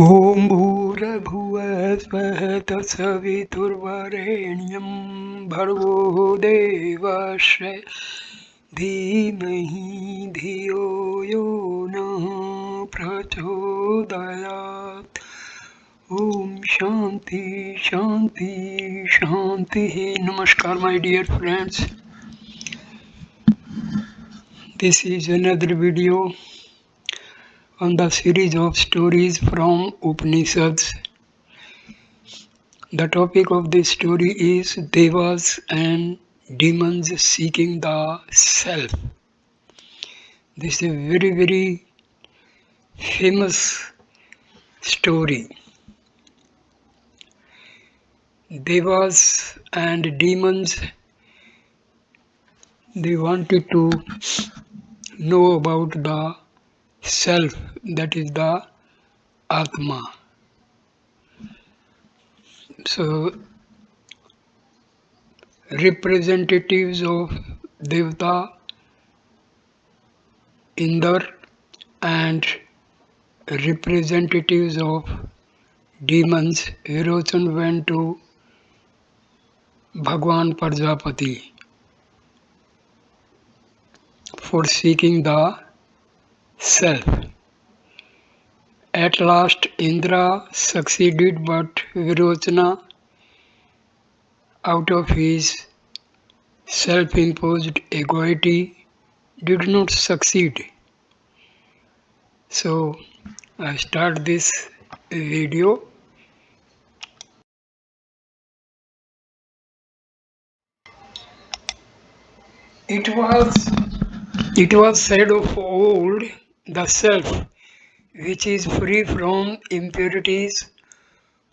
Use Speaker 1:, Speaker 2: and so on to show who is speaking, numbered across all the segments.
Speaker 1: ॐ भूर्भुवः स्वः तत्सवितुर्वरेण्यं भर्गो देवस्य धीमहि धियो यो नः प्रचोदयात्। Om Shanti Shanti Shanti. Namaskar, my dear friends. This is another video on the series of stories from Upanishads. The topic of this story is Devas and demons seeking the self. This is a very famous story. Devas and demons, they wanted to know about the self, that is the Atma. So representatives of Devta, Indra, and representatives of demons, Virochana, went to Bhagwan Prajapati for seeking the self. At last Indra succeeded, but Virochana, out of his self-imposed egoity, did not succeed. So I start this video. It was said of old, the self, which is free from impurities,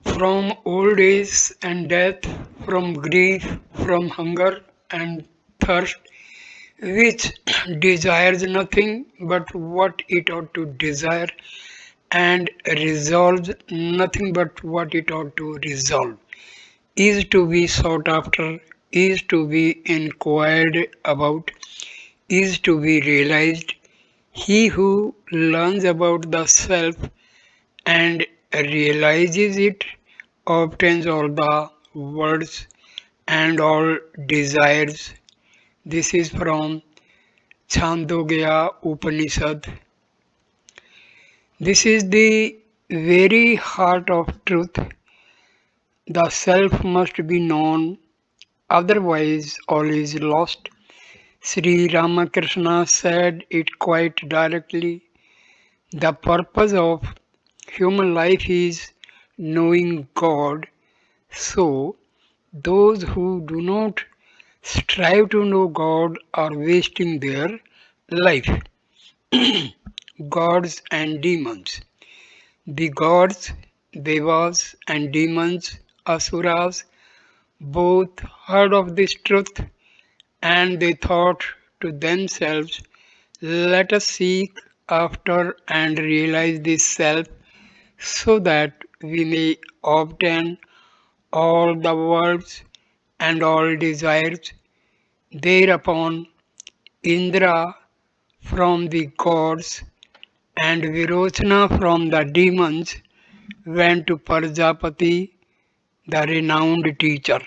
Speaker 1: from old age and death, from grief, from hunger and thirst, which desires nothing but what it ought to desire, and resolves nothing but what it ought to resolve, is to be sought after, is to be inquired about, is to be realized. He who learns about the self and realizes it obtains all the words and all desires. This is from Chandogya Upanishad. This is the very heart of truth. The self must be known, otherwise all is lost. Sri Ramakrishna said it quite directly. The purpose of human life is knowing God. So, those who do not strive to know God are wasting their life. Gods and demons. The gods, Devas, and demons, asuras, both heard of this truth, and they thought to themselves, let us seek after and realize this self, so that we may obtain all the worlds and all desires. Thereupon Indra from the gods and Virochana from the demons went to Prajapati, the renowned teacher.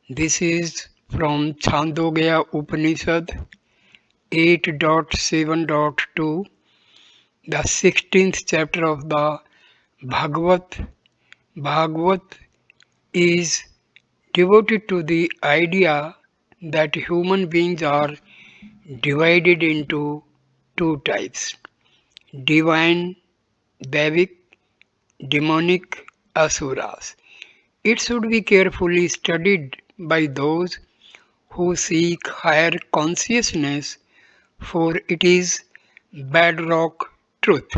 Speaker 1: This is from Chandogya Upanishad 8.7.2, the 16th chapter of the Bhagavad. Bhagavad is devoted to the idea that human beings are divided into two types: divine, Devic, demonic, asuras. It should be carefully studied by those who seek higher consciousness, for it is bedrock truth.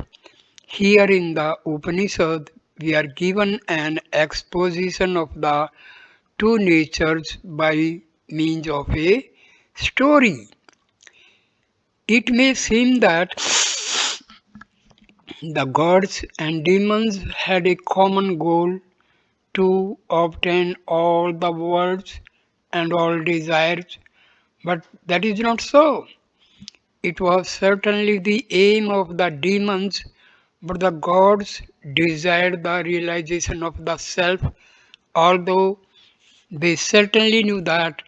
Speaker 1: Here in the Upanishad, we are given an exposition of the two natures by means of a story. It may seem that the gods and demons had a common goal to obtain all the worlds and all desires, but that is not so. It was certainly the aim of the demons, But the gods desired the realization of the self, although they certainly knew that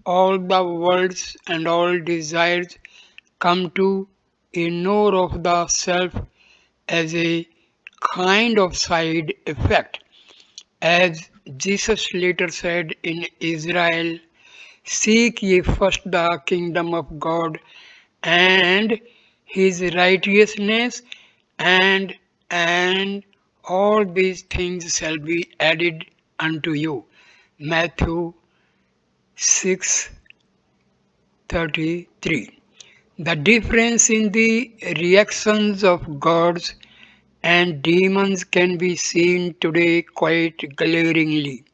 Speaker 1: all the worlds and all desires come to ignore of the self as a kind of side effect. As Jesus later said in Israel, seek ye first the kingdom of God and his righteousness, and and all these things shall be added unto you. Matthew 6:33. The difference in the reactions of gods and demons can be seen today quite glaringly.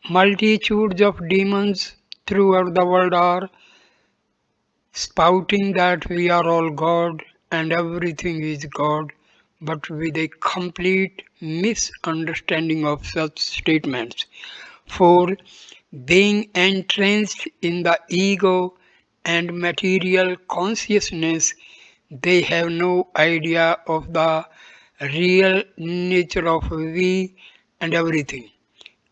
Speaker 1: Multitudes of demons throughout the world are spouting that we are all God and everything is God, but with a complete misunderstanding of such statements. For being entrenched in the ego and material consciousness, they have no idea of the real nature of we and everything.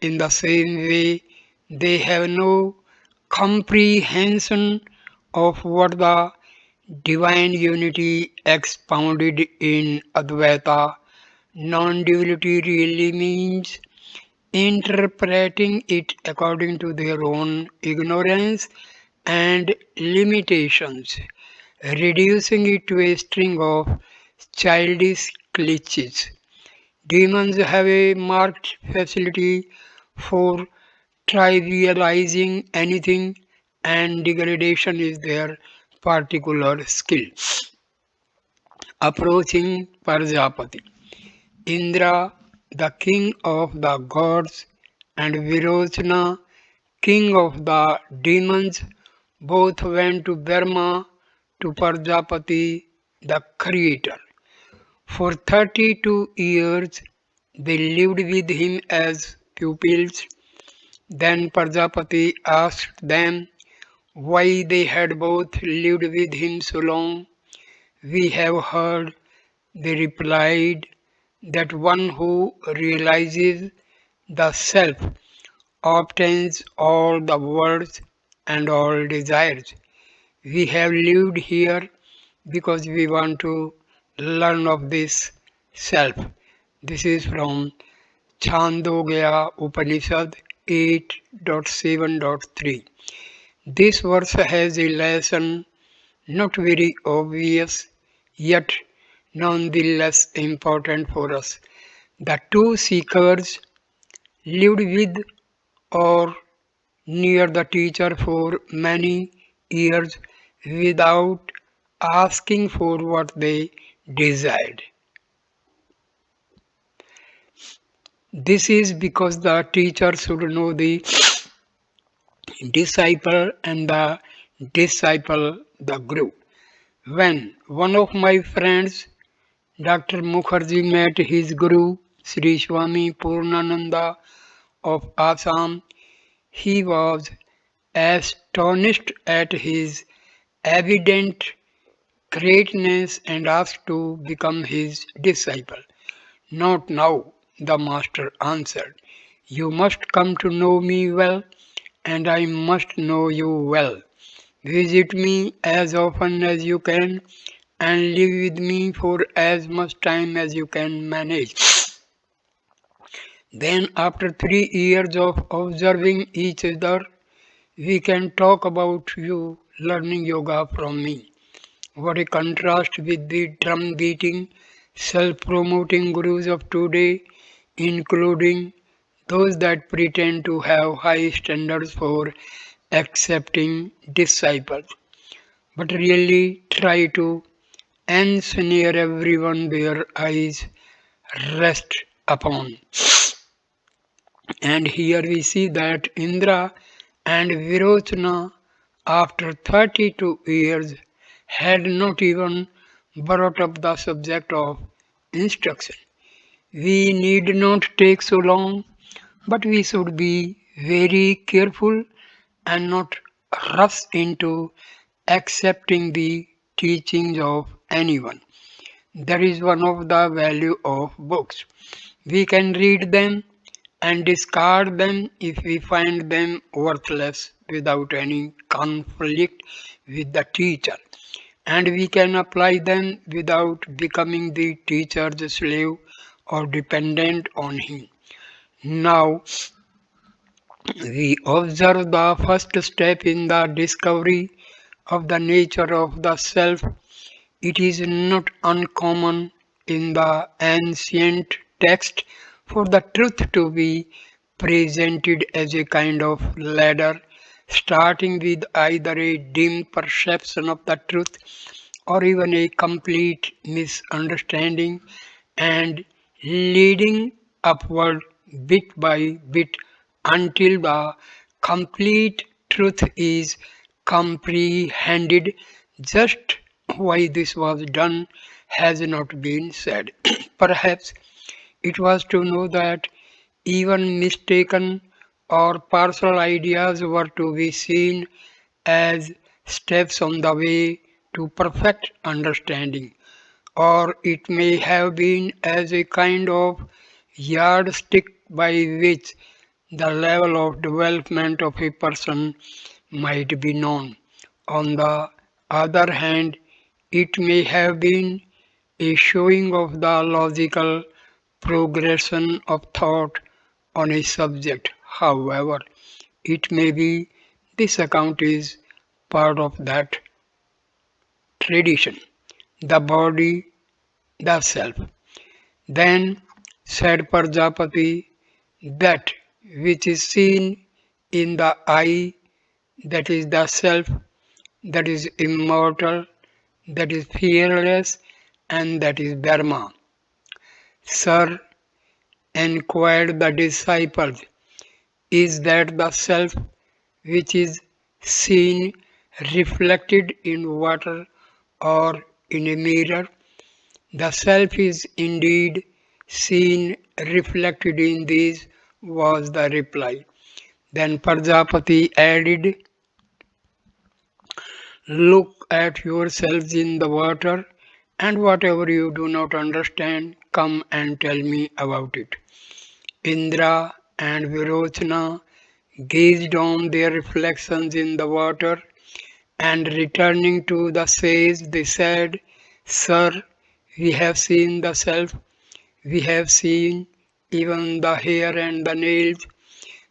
Speaker 1: In the same way, they have no comprehension of what the divine unity expounded in Advaita non-duality really means, interpreting it according to their own ignorance and limitations, reducing it to a string of childish glitches. Demons have a marked facility for trivializing anything, and degradation is their particular skill. Approaching Prajapati. Indra, the king of the gods, and Virochana, king of the demons, both went to Burma to Prajapati, the creator. For 32 years they lived with him as pupils. Then Prajapati asked them why they had both lived with him so long. We have heard, they replied, that one who realizes the self obtains all the worlds and all desires. We have lived here because we want to learn of this self. This is from Chandogya Upanishad 8.7.3. This verse has a lesson not very obvious, yet nonetheless important for us. The two seekers lived with or near the teacher for many years without asking for what they desired. This is because the teacher should know the disciple and the disciple the guru. When one of my friends, Dr. Mukherjee, met his guru, Sri Swami Purnananda of Assam, he was astonished at his evident greatness and asked to become his disciple. Not now, the master answered. You must come to know me well, and I must know you well. Visit me as often as you can, and live with me for as much time as you can manage. Then, after 3 years of observing each other, we can talk about you learning yoga from me. What a contrast with the drum beating, self promoting gurus of today, including those that pretend to have high standards for accepting disciples, but really try to ensnare everyone their eyes rest upon. And here we see that Indra and Virochana, after 32 years, had not even brought up the subject of instruction. We need not take so long, but we should be very careful and not rush into accepting the teachings of anyone. That is one of the value of books. We can read them and discard them if we find them worthless without any conflict with the teacher. And we can apply them without becoming the teacher's slave or dependent on him. Now, we observe the first step in the discovery of the nature of the self. It is not uncommon in the ancient text for the truth to be presented as a kind of ladder, starting with either a dim perception of the truth or even a complete misunderstanding and leading upward bit by bit until the complete truth is comprehended. Just why this was done has not been said. Perhaps it was to know that even mistaken or partial ideas were to be seen as steps on the way to perfect understanding, or it may have been as a kind of yardstick by which the level of development of a person might be known. On the other hand, it may have been a showing of the logical progression of thought on a subject. However, it may be this account is part of that tradition. The body, the self. Then said Prajapati, that which is seen in the eye, that is the self, that is immortal, that is fearless, and that is Dharma. Sir, inquired the disciples, is that the self which is seen reflected in water or in a mirror? The self is indeed seen reflected in these, was the reply. Then Prajapati added, look at yourselves in the water, and whatever you do not understand, come and tell me about it. Indra and Virochana gazed on their reflections in the water, and returning to the sage, they said, Sir, we have seen the self, we have seen even the hair and the nails.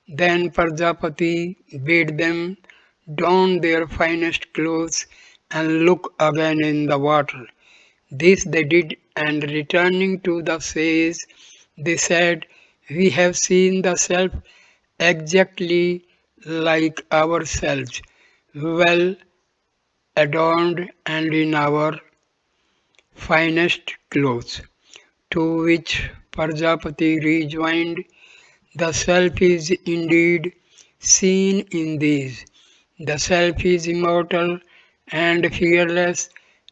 Speaker 1: Then Prajapati bade them don their finest clothes and look again in the water. This they did, and returning to the sage, they said, we have seen the self exactly like ourselves, well adorned and in our finest clothes. To which Prajapati rejoined, the self is indeed seen in these. The self is immortal and fearless,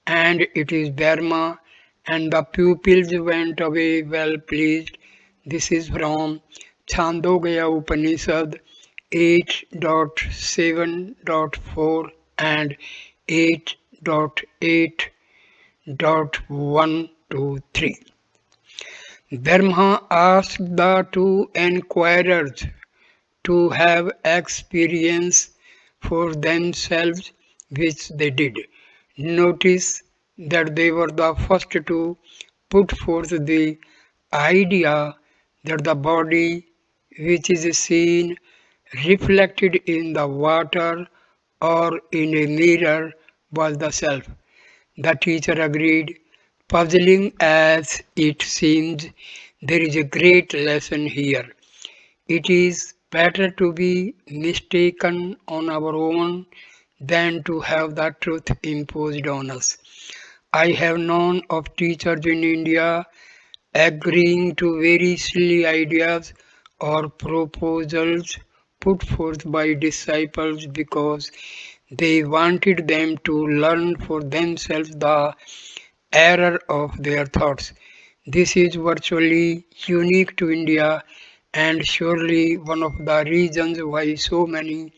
Speaker 1: and it is Dharma, and the pupils went away well pleased. This is from Chandogya Upanishad 8.7.4 and 8.8.1 to 3. Dharma asked the two inquirers to have experience for themselves, which they did. Notice that they were the first to put forth the idea that the body, which is seen reflected in the water or in a mirror, was the self. The teacher agreed. Puzzling as it seems, there is a great lesson here. It is better to be mistaken on our own than to have the truth imposed on us. I have known of teachers in India agreeing to very silly ideas or proposals put forth by disciples because they wanted them to learn for themselves the error of their thoughts. This is virtually unique to India and surely one of the reasons why so many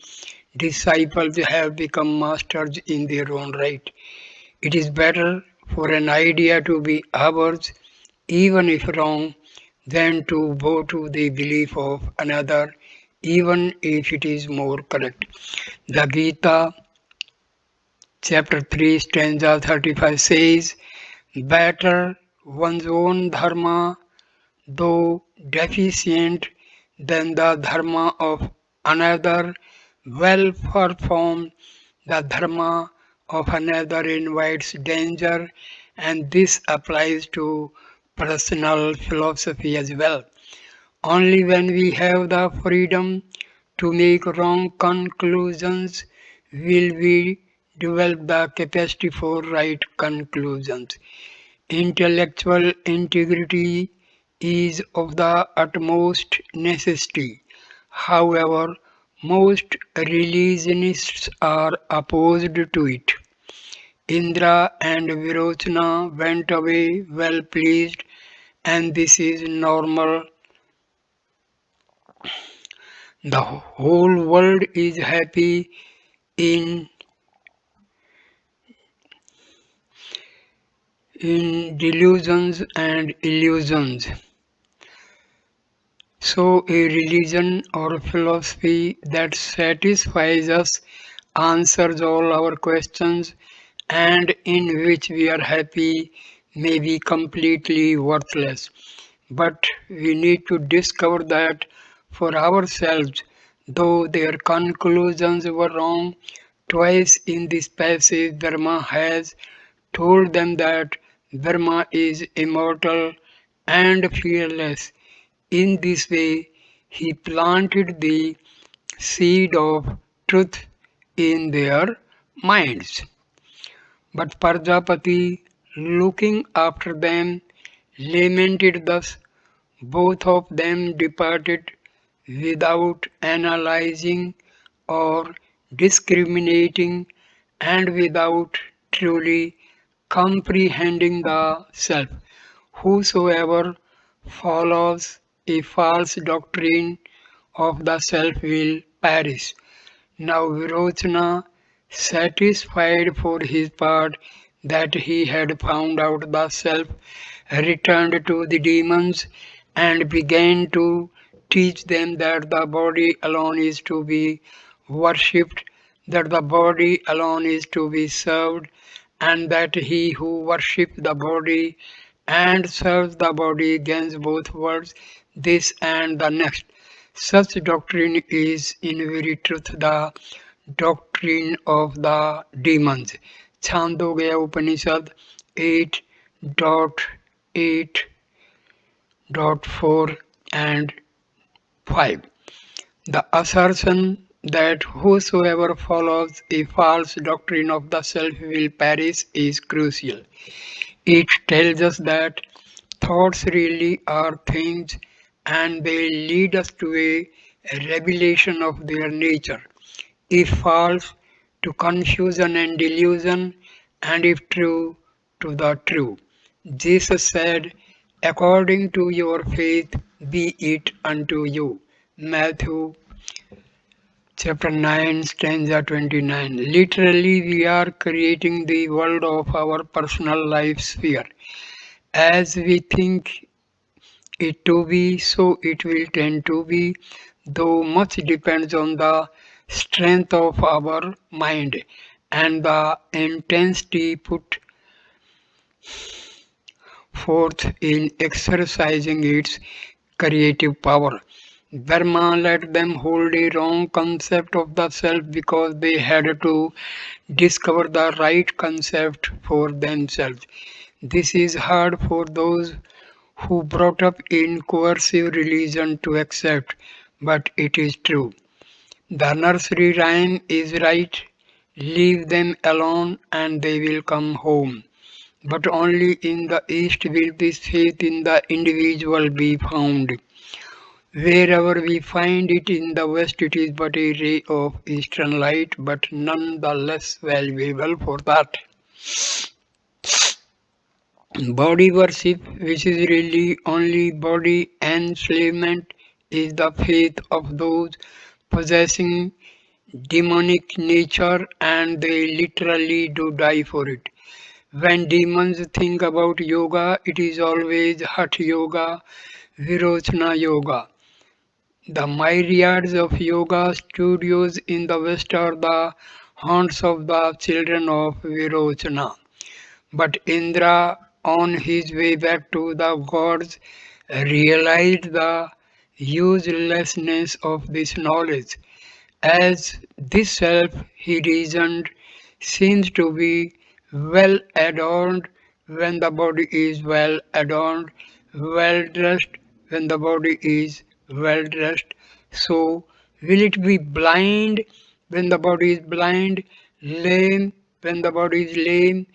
Speaker 1: disciples have become masters in their own right. It is better for an idea to be ours, even if wrong, than to bow to the belief of another, even if it is more correct. The Gita, chapter 3, stanza 35 says, better one's own dharma, though deficient, than the dharma of another, well performed. The dharma of another invites danger, and this applies to personal philosophy as well. Only when we have the freedom to make wrong conclusions will we develop the capacity for right conclusions. Intellectual integrity is of the utmost necessity. However, most religionists are opposed to it. Indra and Virochana went away well pleased, and this is normal. The whole world is happy in, in delusions and illusions. So, a religion or philosophy that satisfies us, answers all our questions, and in which we are happy may be completely worthless. But we need to discover that for ourselves, though their conclusions were wrong. Twice in this passage, Dharma has told them that Dharma is immortal and fearless. In this way, he planted the seed of truth in their minds. But Prajapati, looking after them, lamented thus, both of them departed without analyzing or discriminating and without truly comprehending the self. Whosoever follows a false doctrine of the self will perish. Now Virochana, satisfied for his part that he had found out the self, returned to the demons and began to teach them that the body alone is to be worshipped, that the body alone is to be served, and that he who worships the body and serves the body gains both worlds, this and the next. Such doctrine is in very truth the doctrine of the demons. Chandogya Upanishad 8.8.4 and 5. The assertion that whosoever follows a false doctrine of the self will perish is crucial. It tells us that thoughts really are things and they lead us to a revelation of their nature. If false, to confusion and delusion, and if true, to the true. Jesus said, according to your faith be it unto you. Matthew chapter 9, stanza 29. Literally, we are creating the world of our personal life sphere. As we think it to be, so it will tend to be, though much depends on the strength of our mind and the intensity put forth in exercising its creative power. Dharma let them hold a wrong concept of the self because they had to discover the right concept for themselves. This is hard for those who brought up in coercive religion to accept, but it is true. The nursery rhyme is right. Leave them alone and they will come home. But only in the East will this faith in the individual be found. Wherever we find it in the West, it is but a ray of Eastern light, but none the less valuable for that. Body worship, which is really only body enslavement, is the faith of those possessing demonic nature and they literally do die for it. When demons think about yoga, it is always Hatha Yoga, Virochana Yoga. The myriads of yoga studios in the West are the haunts of the children of Virochana. But Indra, on his way back to the gods, realized the uselessness of this knowledge. As this self, he reasoned, seems to be well adorned when the body is well adorned, well dressed when the body is well dressed. So, will it be blind when the body is blind, lame when the body is lame,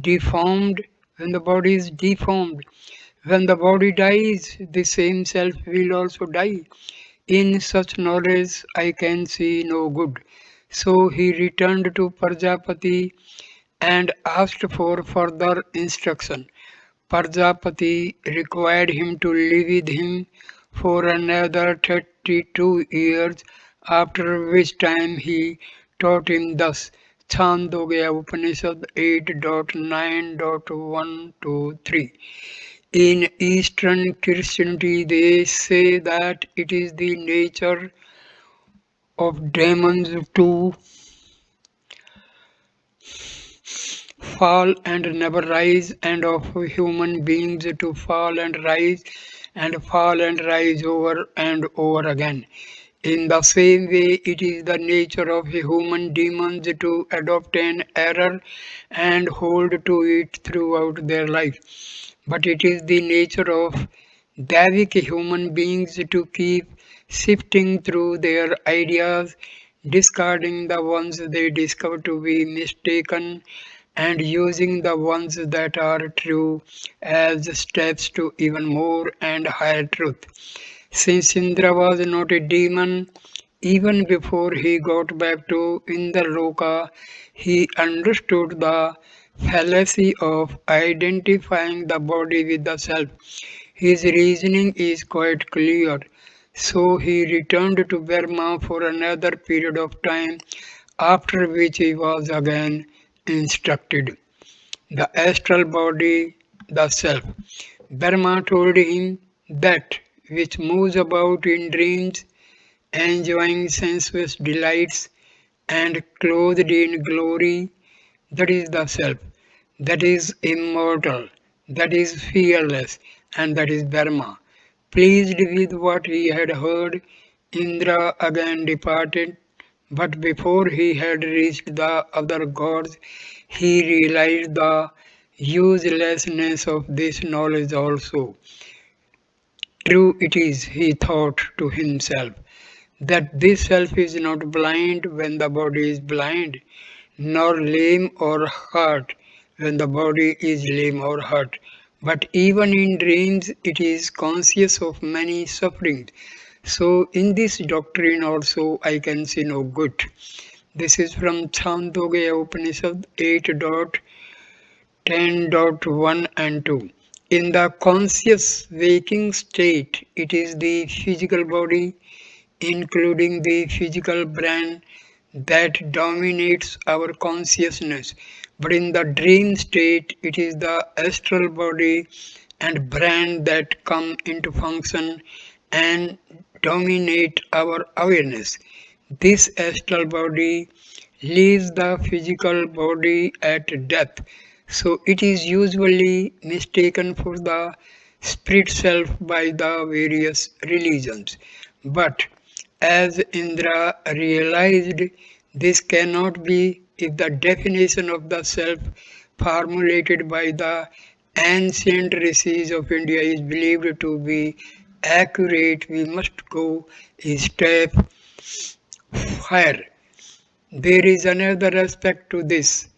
Speaker 1: deformed when the body is deformed? When the body dies, the same self will also die. In such knowledge I can see no good. So he returned to Prajapati and asked for further instruction. Prajapati required him to live with him for another 32 years, after which time he taught him thus. Chandogya Upanishad 8.9.1 to 3. In Eastern Christianity, they say that it is the nature of demons to fall and never rise, and of human beings to fall and rise over and over again. In the same way, it is the nature of human demons to adopt an error and hold to it throughout their life. But it is the nature of Davic human beings to keep sifting through their ideas, discarding the ones they discover to be mistaken, and using the ones that are true as steps to even more and higher truth. Since Indra was not a demon, even before he got back to Indraloka, he understood the fallacy of identifying the body with the self. His reasoning is quite clear. So he returned to Burma for another period of time, after which he was again instructed. The astral body, the self. Brahma told him that which moves about in dreams, enjoying sensuous delights, and clothed in glory, that is the self, that is immortal, that is fearless, and that is Brahma. Pleased with what he had heard, Indra again departed, but before he had reached the other gods, he realized the uselessness of this knowledge also. True it is, he thought to himself, that this self is not blind when the body is blind, nor lame or hurt when the body is lame or hurt. But even in dreams, it is conscious of many sufferings. So, in this doctrine also, I can see no good. This is from Chandogya Upanishad 8.10.1 and 2. In the conscious waking state, it is the physical body, including the physical brain, that dominates our consciousness. But in the dream state, it is the astral body and brain that come into function and dominate our awareness. This astral body leaves the physical body at death, so it is usually mistaken for the spirit self by the various religions. But as Indra realized, this cannot be if the definition of the self formulated by the ancient rishis of India is believed to be accurate. We must go a step higher. There is another aspect to this.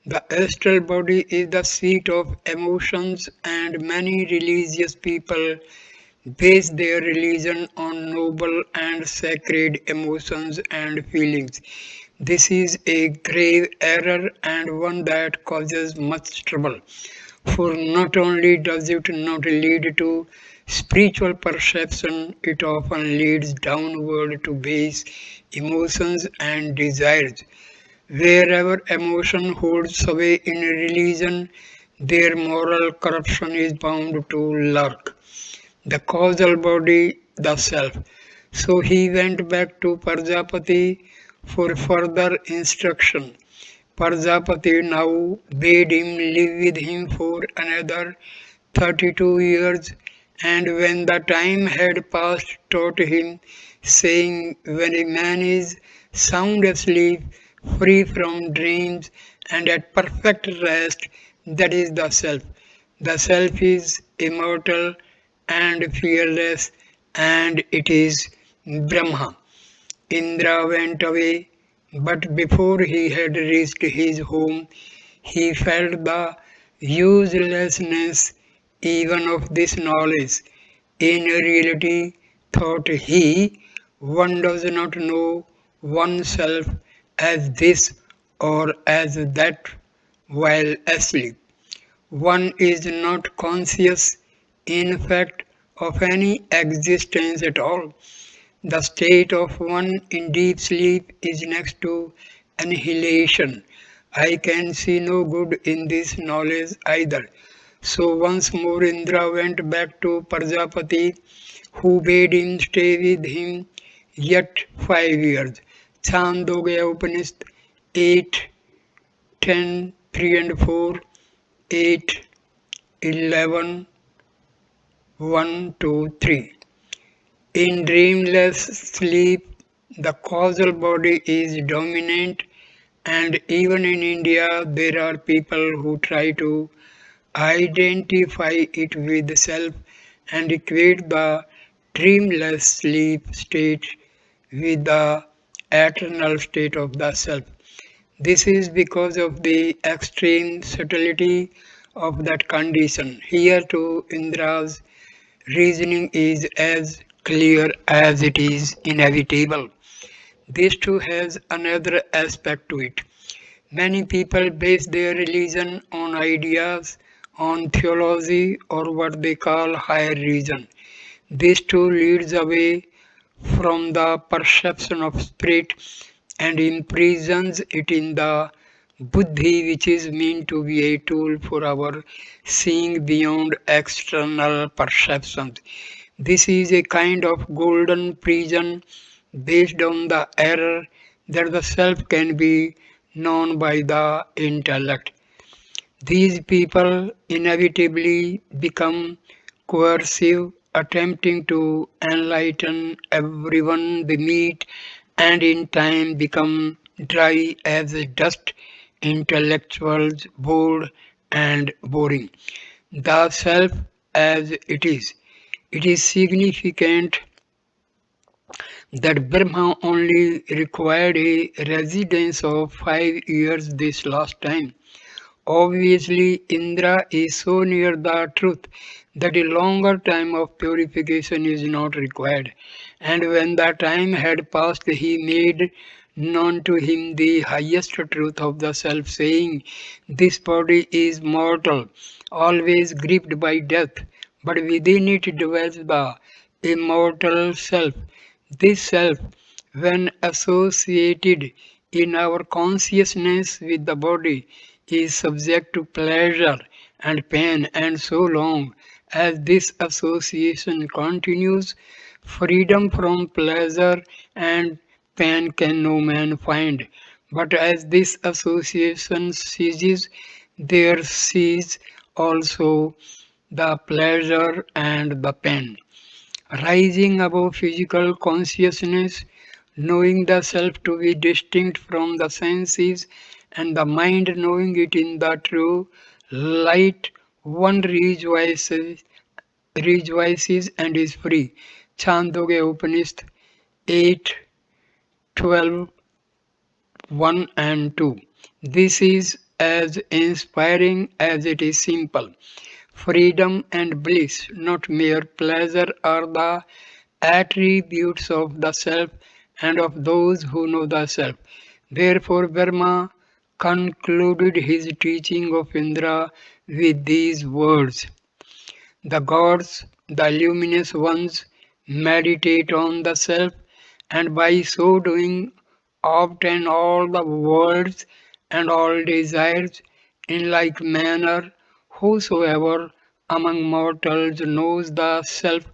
Speaker 1: The astral body is the seat of emotions, and many religious people base their religion on noble and sacred emotions and feelings. This is a grave error and one that causes much trouble. For not only does it not lead to spiritual perception, it often leads downward to base emotions and desires. Wherever emotion holds sway in religion, their moral corruption is bound to lurk. The causal body, the self. So he went back to Prajapati for further instruction. Prajapati now bade him live with him for another 32 years, and when the time had passed, taught him, saying, when a man is sound asleep, free from dreams, and at perfect rest, that is the self. The self is immortal and fearless, and it is Brahma. Indra went away, but before he had reached his home, he felt the uselessness even of this knowledge. In reality, thought he, one does not know oneself as this or as that while asleep. One is not conscious, in fact, of any existence at all. The state of one in deep sleep is next to annihilation. I can see no good in this knowledge either. So once more Indra went back to Prajapati, who bade him stay with him yet 5 years. Chandogya Upanishad 8, 10, 3 and 4, 8, 11, 1, 2, 3. In dreamless sleep, the causal body is dominant, and even in India, there are people who try to identify it with the self and equate the dreamless sleep state with the eternal state of the self. This is because of the extreme subtlety of that condition. Here too, Indra's reasoning is as clear as it is inevitable. This too has another aspect to it. Many people base their religion on ideas, on theology, or what they call higher reason. This too leads away from the perception of spirit and imprisons it in the buddhi, which is meant to be a tool for our seeing beyond external perceptions. This is a kind of golden prison based on the error that the self can be known by the intellect. These people inevitably become coercive, attempting to enlighten everyone they meet, and in time become dry as dust, intellectuals, bored and boring. The self as it is. It is significant that Brahma only required a residence of 5 years this last time. Obviously, Indra is so near the truth that a longer time of purification is not required. And when the time had passed, he made known to him the highest truth of the self, saying, this body is mortal, always gripped by death, but within it dwells the immortal self. This self, when associated in our consciousness with the body, is subject to pleasure and pain, and so long as this association continues, freedom from pleasure and pain can no man find. But as this association ceases, there cease also the pleasure and the pain. Rising above physical consciousness, knowing the self to be distinct from the senses, and the mind knowing it in the true light, one rejoices and is free. Chandogya Upanishad 8, 12, 1 and 2. This is as inspiring as it is simple. Freedom and bliss, not mere pleasure, are the attributes of the self and of those who know the self. Therefore, Verma concluded his teaching of Indra with these words. The gods, the luminous ones, meditate on the self, and by so doing obtain all the worlds and all desires in like manner. Whosoever among mortals knows the self,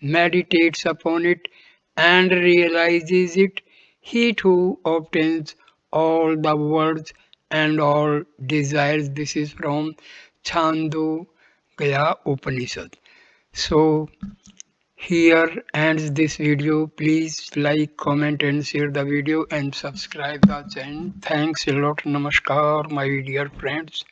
Speaker 1: meditates upon it, and realizes it, he too obtains all the worlds and all desires. This is from Chandogya Upanishad. So, here ends this video. Please like, comment and share the video and subscribe the channel. Thanks a lot. Namaskar my dear friends.